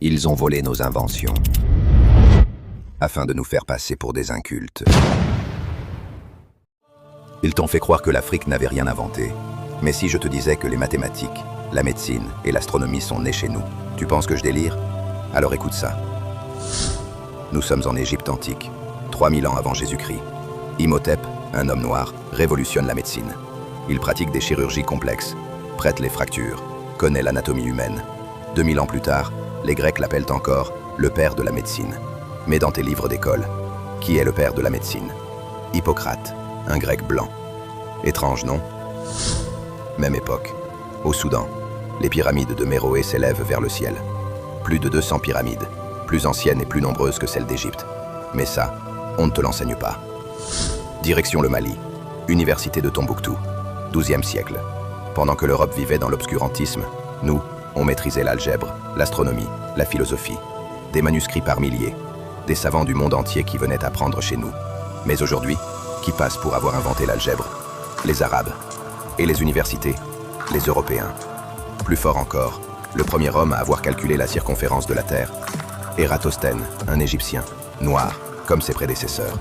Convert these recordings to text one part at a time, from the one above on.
Ils ont volé nos inventions, afin de nous faire passer pour des incultes. Ils t'ont fait croire que l'Afrique n'avait rien inventé. Mais si je te disais que les mathématiques, la médecine et l'astronomie sont nés chez nous, tu penses que je délire? Alors écoute ça. Nous sommes en Égypte antique, 3000 ans avant Jésus-Christ. Imhotep, un homme noir, révolutionne la médecine. Il pratique des chirurgies complexes, traite les fractures, connaît l'anatomie humaine. 2000 ans plus tard, les Grecs l'appellent encore le père de la médecine. Mais dans tes livres d'école, qui est le père de la médecine? Hippocrate, un grec blanc. Étrange, non? Même époque. Au Soudan, les pyramides de Méroé s'élèvent vers le ciel. Plus de 200 pyramides, plus anciennes et plus nombreuses que celles d'Égypte. Mais ça, on ne te l'enseigne pas. Direction le Mali, université de Tombouctou, 12e siècle. Pendant que l'Europe vivait dans l'obscurantisme, nous, on maîtrisait l'algèbre, l'astronomie, la philosophie. Des manuscrits par milliers, des savants du monde entier qui venaient apprendre chez nous. Mais aujourd'hui, qui passe pour avoir inventé l'algèbre? Les Arabes. Et les universités? Les Européens. Plus fort encore, le premier homme à avoir calculé la circonférence de la Terre, Ératosthène, un Égyptien, noir, comme ses prédécesseurs.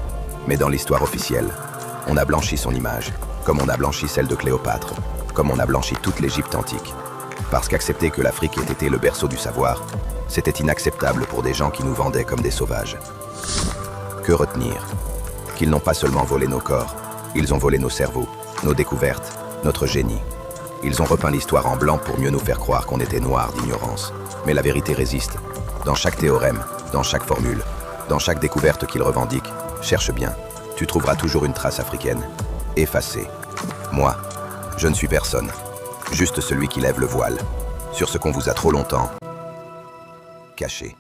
Mais dans l'histoire officielle, on a blanchi son image, comme on a blanchi celle de Cléopâtre, comme on a blanchi toute l'Égypte antique. Parce qu'accepter que l'Afrique ait été le berceau du savoir, c'était inacceptable pour des gens qui nous vendaient comme des sauvages. Que retenir? Qu'ils n'ont pas seulement volé nos corps, ils ont volé nos cerveaux, nos découvertes, notre génie. Ils ont repeint l'histoire en blanc pour mieux nous faire croire qu'on était noirs d'ignorance. Mais la vérité résiste. Dans chaque théorème, dans chaque formule, dans chaque découverte qu'ils revendiquent, cherche bien, tu trouveras toujours une trace africaine, effacée. Moi, je ne suis personne, juste celui qui lève le voile, sur ce qu'on vous a trop longtemps caché.